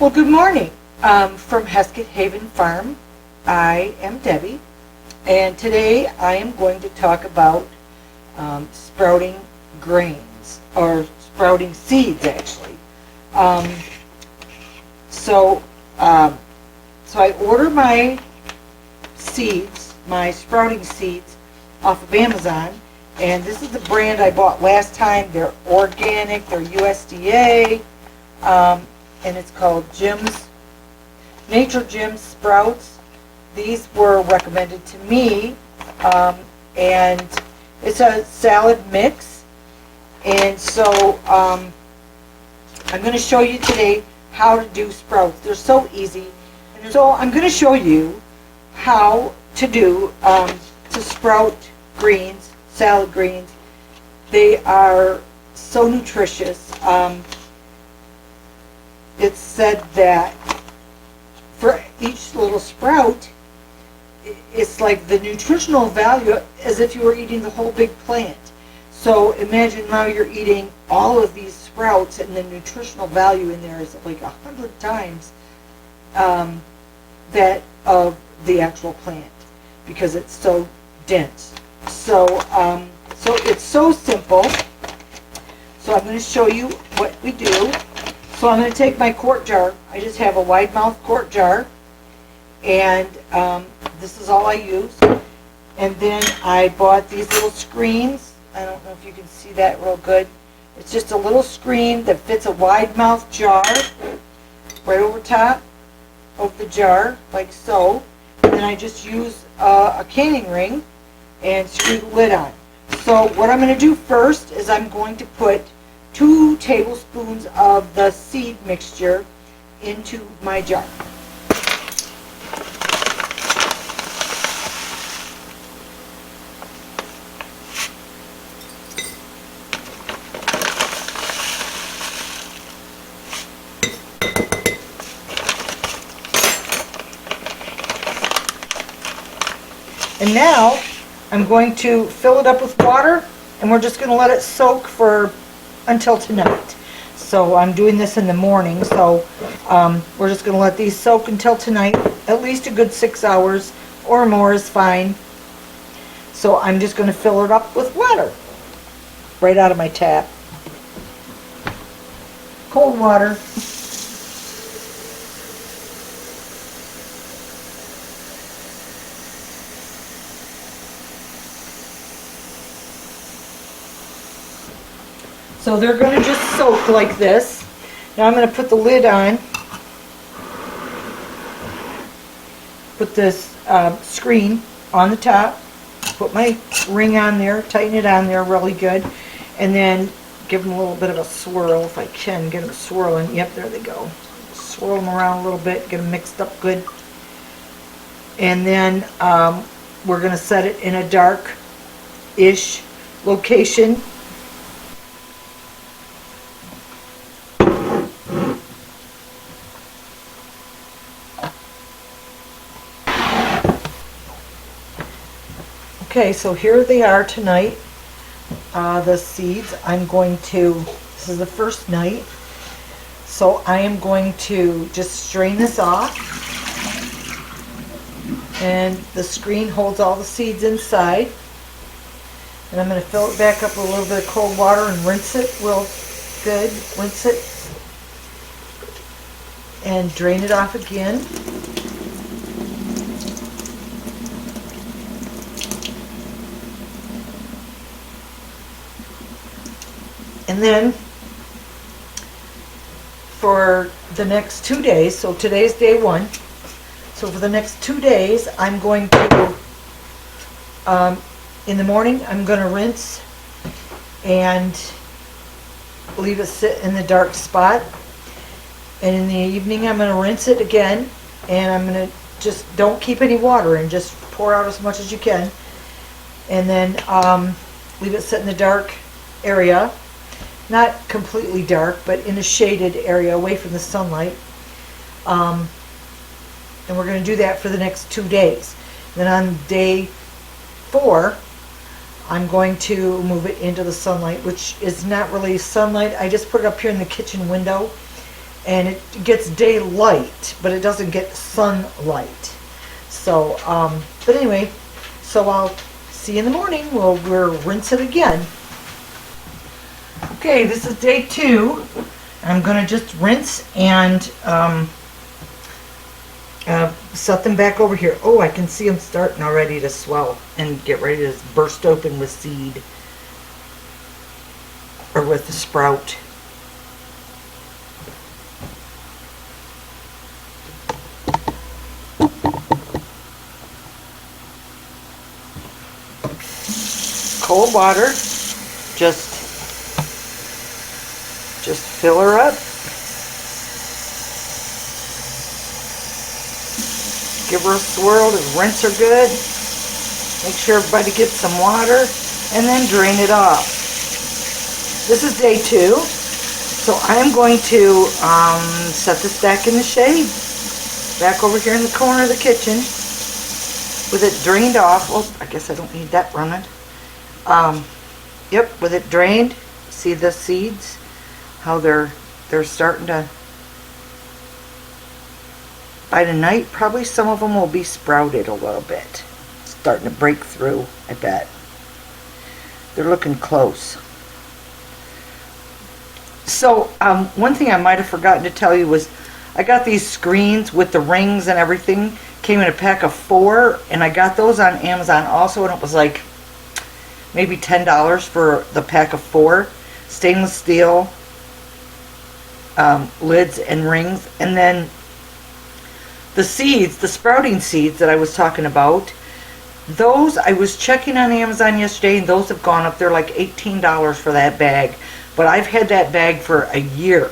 Well, good morning. From Heskett Haven Farm, I am Debbie, and today I am going to talk about sprouting grains, or sprouting seeds, actually. So I order my seeds, my sprouting seeds, off of Amazon, and this is the brand I bought last time. They're organic, they're USDA, and it's called Nature Jim's Sprouts. These were recommended to me, and it's a salad mix. And so I'm going to show you today how to do sprouts. They're so easy. And so I'm going to show you how to do to sprout greens, salad greens. They are so nutritious. It's said that for each little sprout, it's like the nutritional value as if you were eating the whole big plant. So imagine now you're eating all of these sprouts, and the nutritional value in there is like 100 times that of the actual plant, because it's so dense. So it's so simple. So I'm going to show you what we do. So I'm going to take my quart jar. I just have a wide mouth quart jar, and this is all I use. And then I bought these little screens. I don't know if you can see that real good. It's just a little screen that fits a wide mouth jar right over top of the jar, like so. And then I just use a canning ring and screw the lid on. So what I'm going to do first is I'm going to put 2 tablespoons of the seed mixture into my jar. And now I'm going to fill it up with water, and we're just going to let it soak until tonight. So I'm doing this in the morning, so we're just going to let these soak until tonight. At least a good 6 hours or more is fine. So I'm just going to fill it up with water right out of my tap. Cold water. So they're going to just soak like this. Now I'm going to put the lid on. Put this screen on the top. Put my ring on there. Tighten it on there really good. And then give them a little bit of a swirl if I can. Get them swirling. Yep, there they go. Swirl them around a little bit. Get them mixed up good. And then we're going to set it in a dark-ish location. Okay, so here they are tonight, the seeds. This is the first night, so I am going to just strain this off, and the screen holds all the seeds inside, and I'm going to fill it back up with a little bit of cold water and rinse it real good, rinse it, and drain it off again. And then for the next 2 days, so today's day 1, so for the next 2 days I'm going to, in the morning I'm going to rinse and leave it sit in the dark spot, and in the evening I'm going to rinse it again, and I'm going to just don't keep any water in, just pour out as much as you can, and then leave it sit in the dark area. Not completely dark, but in a shaded area away from the sunlight. And we're going to do that for the next 2 days. Then on day 4, I'm going to move it into the sunlight, which is not really sunlight. I just put it up here in the kitchen window and it gets daylight, but it doesn't get sunlight. So, but anyway, so I'll see you in the morning. We'll rinse it again. Okay, this is day 2. I'm going to just rinse and set them back over here. Oh, I can see them starting already to swell and get ready to burst open with seed or with the sprout. Cold water, just fill her up. Give her a swirl to rinse her good. Make sure everybody gets some water and then drain it off. This is day 2. So I am going to set this back in the shade. Back over here in the corner of the kitchen with it drained off. Oh, I guess I don't need that running. Yep, with it drained. See the seeds? How they're starting to, by tonight, probably some of them will be sprouted a little bit. Starting to break through, I bet. They're looking close. So, one thing I might have forgotten to tell you was I got these screens with the rings and everything. Came in a pack of 4, and I got those on Amazon also, and it was like maybe $10 for the pack of 4. Stainless steel lids and rings. And then the seeds, the sprouting seeds that I was talking about, those I was checking on Amazon yesterday, and those have gone up. They're like $18 for that bag. But I've had that bag for a year,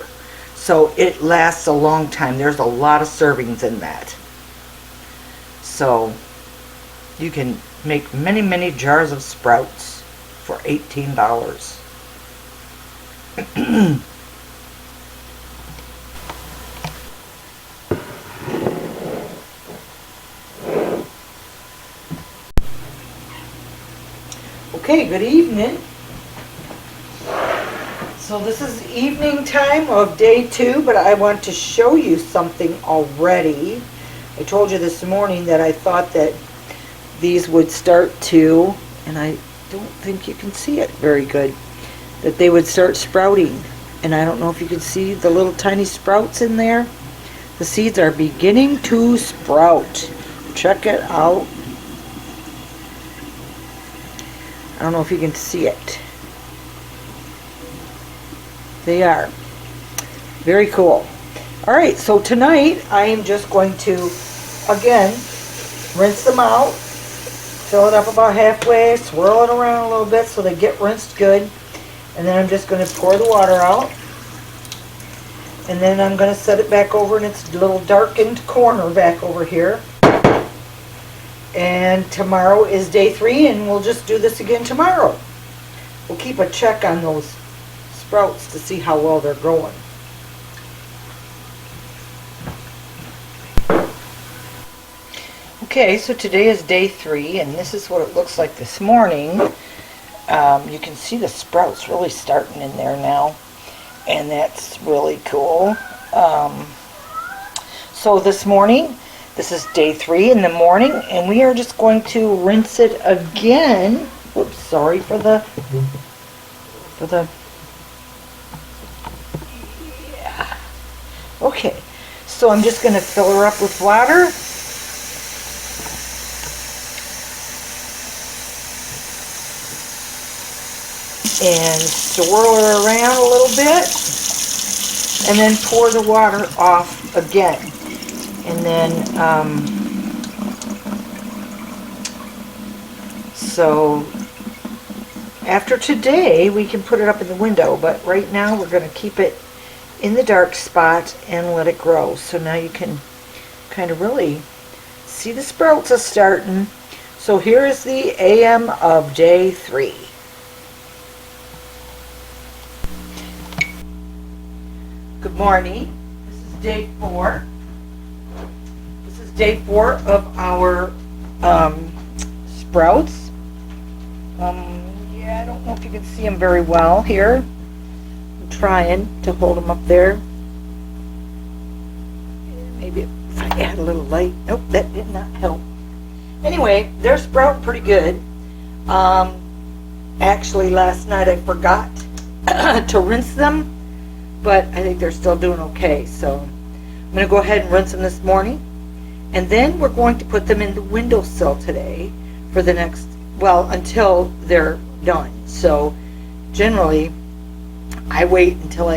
so it lasts a long time. There's a lot of servings in that. So you can make many, many jars of sprouts for $18. Okay, good evening. So this is evening time of day 2, but I want to show you something already. I told you this morning that I thought that these would start to, and I don't think you can see it very good, that they would start sprouting. And I don't know if you can see the little tiny sprouts in there. The seeds are beginning to sprout. Check it out. I don't know if you can see it. They are. Very cool. Alright, so tonight I am just going to, again, rinse them out, fill it up about halfway, swirl it around a little bit so they get rinsed good, and then I'm just going to pour the water out, and then I'm going to set it back over in its little darkened corner back over here. And tomorrow is day 3, and we'll just do this again tomorrow. We'll keep a check on those sprouts to see how well they're growing. Okay, so today is day 3, and this is what it looks like this morning. You can see the sprouts really starting in there now, and that's really cool. So this morning, this is day 3 in the morning, and we are just going to rinse it again. Oops, sorry for the yeah. Okay, so I'm just going to fill her up with water. And swirl her around a little bit, and then pour the water off again. And then, so after today, we can put it up in the window, but right now we're going to keep it in the dark spot and let it grow. So now you can kind of really see the sprouts are starting. So here is the AM of day 3. Good morning. This is day 4. This is day 4 of our sprouts. Yeah, I don't know if you can see them very well here. I'm trying to hold them up there. If I add a little light, nope, that did not help. Anyway, they're sprouting pretty good. Actually, last night I forgot to rinse them, but I think they're still doing okay. So I'm going to go ahead and rinse them this morning. And then we're going to put them in the windowsill today for the next, well, until they're done. So generally, I wait until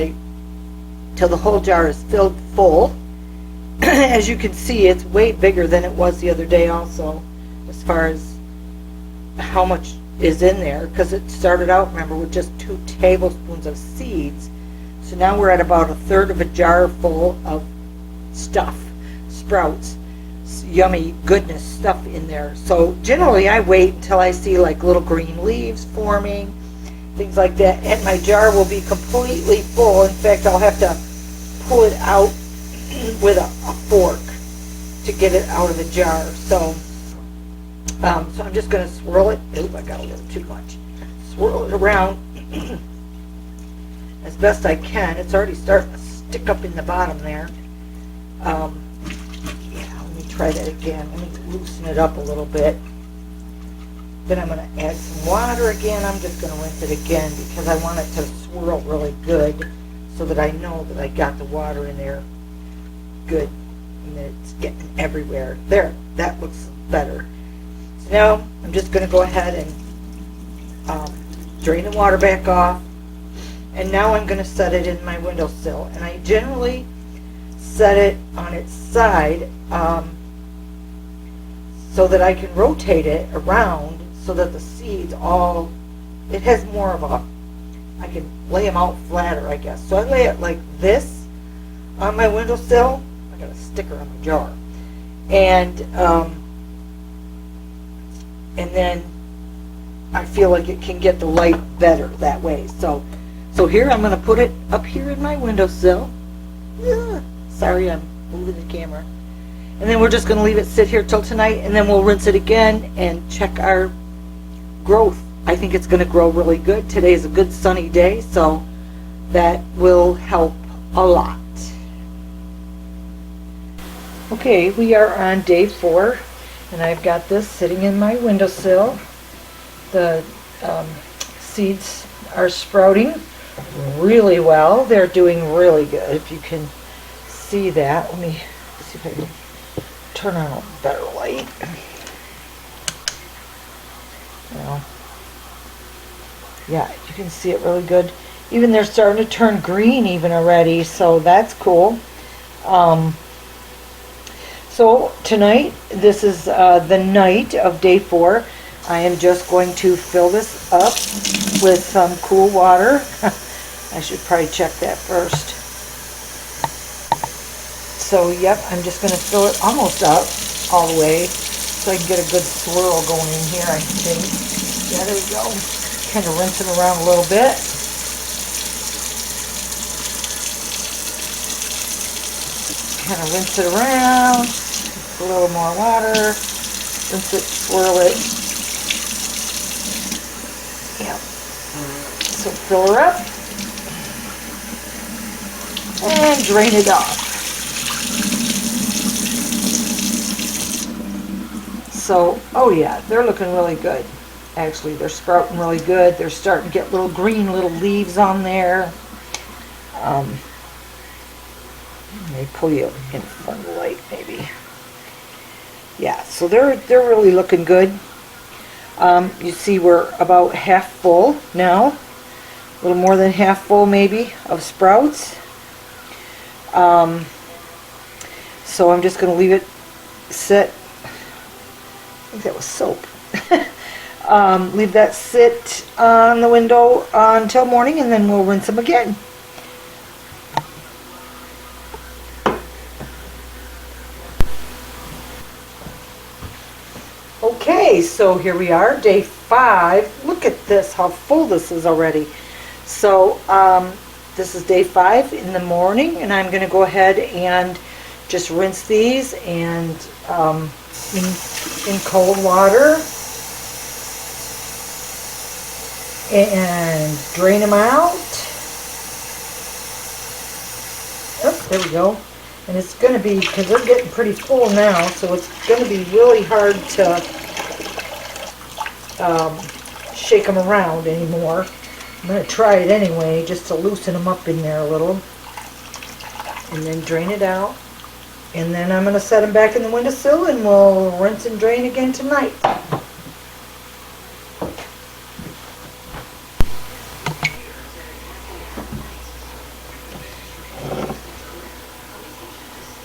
the whole jar is filled full. As you can see, it's way bigger than it was the other day also, as far as how much is in there, because it started out, remember, with just 2 tablespoons of seeds. So now we're at about 1/3 of a jar full of stuff, sprouts, yummy goodness stuff in there. So generally I wait until I see like little green leaves forming, things like that, and my jar will be completely full. In fact, I'll have to pull it out with a fork to get it out of the jar. So so I'm just going to swirl it. Oop, I got a little too much. Swirl it around as best I can. It's already starting to stick up in the bottom there. Yeah, let me try that again. Let me loosen it up a little bit. Then I'm going to add some water again. I'm just going to rinse it again because I want it to swirl really good so that I know that I got the water in there good and that it's getting everywhere. There, that looks better. So now I'm just going to go ahead and drain the water back off. And now I'm going to set it in my windowsill. And I generally set it on its side so that I can rotate it around so that the seeds all, it has more of a, I can lay them out flatter, I guess. So I lay it like this on my windowsill. I got a sticker on my jar. And then I feel like it can get the light better that way. So here I'm going to put it up here in my windowsill. Sorry, I'm moving the camera. And then we're just going to leave it sit here till tonight, and then we'll rinse it again and check our growth. I think it's going to grow really good. Today is a good sunny day, so that will help a lot. Okay, we are on day 4, and I've got this sitting in my windowsill. The seeds are sprouting really well. They're doing really good, if you can see that. Let me see if I can turn on a better light. Well, yeah, you can see it really good. Even they're starting to turn green even already, so that's cool. So tonight, this is the night of day 4. I am just going to fill this up with some cool water. I should probably check that first. So, yep, I'm just going to fill it almost up all the way so I can get a good swirl going in here, I think. Yeah, there we go. Kind of rinse it around a little bit. Kind of rinse it around. A little more water. Rinse it, swirl it. Yep. So fill her up. And drain it off. So, oh yeah, they're looking really good. Actually, they're sprouting really good. They're starting to get little green little leaves on there. Let me pull you in front of the light, maybe. Yeah, so they're really looking good. You see we're about half full now. A little more than half full maybe of sprouts. So I'm just going to leave it sit. I think that was soap. Leave that sit on the window until morning, and then we'll rinse them again. Okay, so here we are, day 5. Look at this, how full this is already. So this is day 5 in the morning, and I'm going to go ahead and just rinse these and in cold water and drain them out. Oh, there we go. And it's going to be, because they're getting pretty full now, so it's going to be really hard to shake them around anymore. I'm going to try it anyway, just to loosen them up in there a little. And then drain it out. And then I'm going to set them back in the windowsill, and we'll rinse and drain again tonight.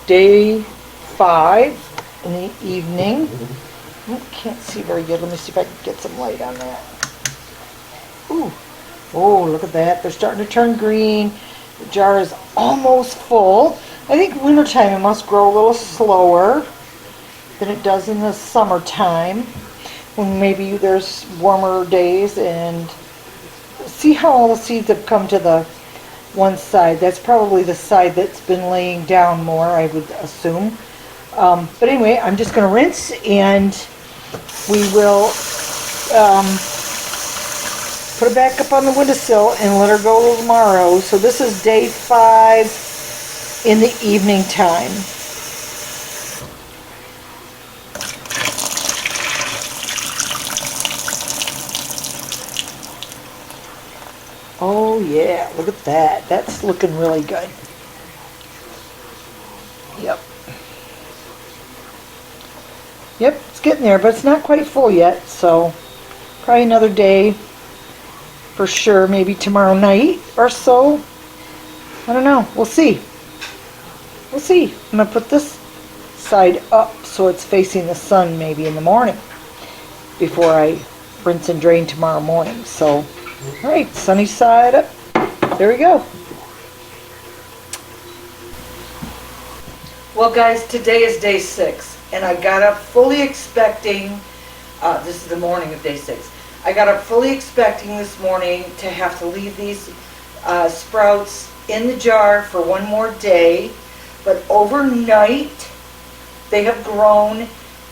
Day 5 in the evening. Oh, can't see very good. Let me see if I can get some light on that. Ooh. Oh, look at that. They're starting to turn green. The jar is almost full. I think wintertime it must grow a little slower than it does in the summertime, when maybe there's warmer days. And see how all the seeds have come to the one side. That's probably the side that's been laying down more, I would assume. But anyway, I'm just going to rinse, and we will put it back up on the windowsill and let her go tomorrow. So this is day 5 in the evening time. Oh yeah, look at that. That's looking really good. Yep. Yep, it's getting there, but it's not quite full yet, so probably another day for sure, maybe tomorrow night or so. I don't know, we'll see. We'll see. I'm going to put this side up so it's facing the sun maybe in the morning before I rinse and drain tomorrow morning. So, alright, sunny side up. There we go. Well guys, today is day 6, and I got up fully expecting, this is the morning of day 6, I got up fully expecting this morning to have to leave these sprouts in the jar for one more day, but overnight they have grown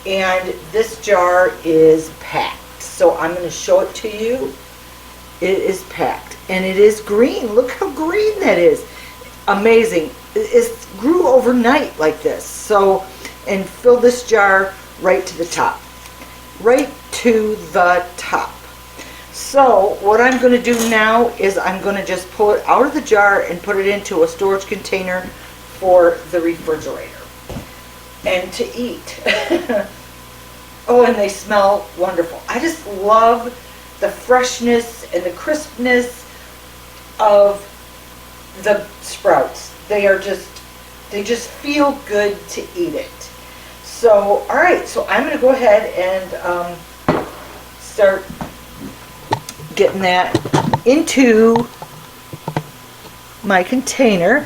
and this jar is packed. So I'm going to show it to you. It is packed and it is green. Look how green that is. Amazing. It grew overnight like this. So, and fill this jar right to the top. Right to the top. So what I'm going to do now is I'm going to just pull it out of the jar and put it into a storage container for the refrigerator and to eat. Oh, and they smell wonderful. I just love the freshness and the crispness of the sprouts. They just feel good to eat it. So, all right, so I'm going to go ahead and start getting that into my container.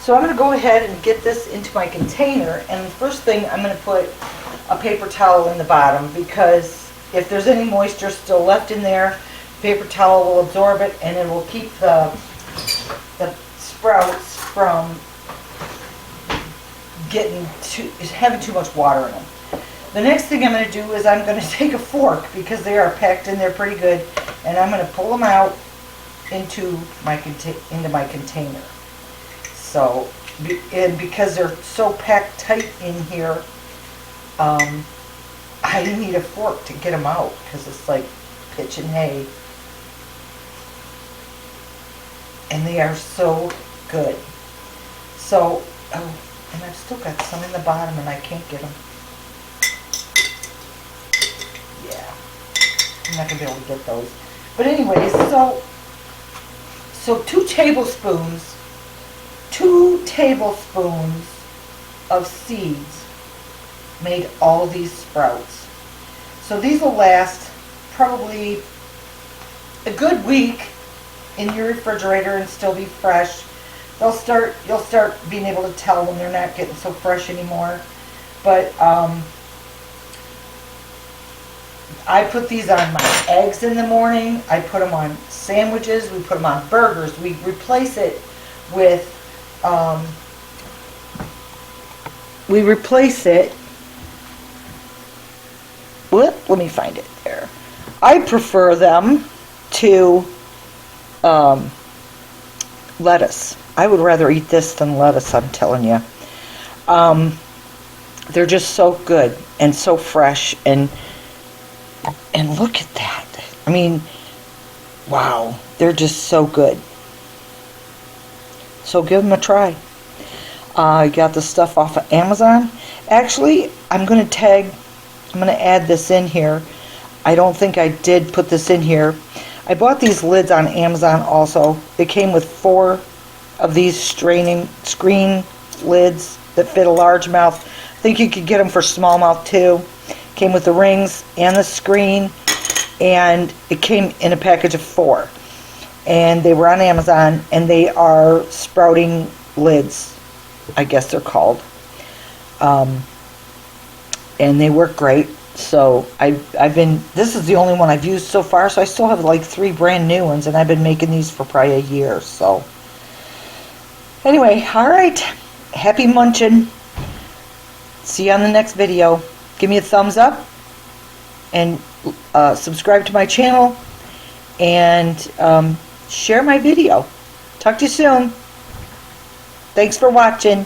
So I'm going to go ahead and get this into my container, and the first thing I'm going to put a paper towel in the bottom, because if there's any moisture still left in there, paper towel will absorb it and it will keep the sprouts from having too much water in them. The next thing I'm going to do is I'm going to take a fork, because they are packed in there pretty good, and I'm going to pull them out into my container. So, and because they're so packed tight in here, I need a fork to get them out, because it's like pitch and hay. And they are so good. So, oh, and I've still got some in the bottom and I can't get them. Yeah, I'm not going to be able to get those. But anyways, so 2 tablespoons of seeds made all of these sprouts. So these will last probably a good week in your refrigerator and still be fresh. You'll start being able to tell when they're not getting so fresh anymore. But I put these on my eggs in the morning. I put them on sandwiches. We put them on burgers. We replace it with let me find it there. I prefer them to lettuce. I would rather eat this than lettuce, I'm telling you. They're just so good and so fresh, and look at that. I mean, wow, they're just so good. So give them a try. I got the stuff off of Amazon. Actually, I'm going to add this in here. I don't think I did put this in here. I bought these lids on Amazon also. They came with 4 of these screen lids that fit a largemouth. I think you could get them for smallmouth too. Came with the rings and the screen, and it came in a package of 4. And they were on Amazon, and they are sprouting lids, I guess they're called. And they work great. So this is the only one I've used so far, so I still have like 3 brand new ones, and I've been making these for probably a year. So anyway, all right, happy munching. See you on the next video. Give me a thumbs up and subscribe to my channel, and share my video. Talk to you soon. Thanks for watching.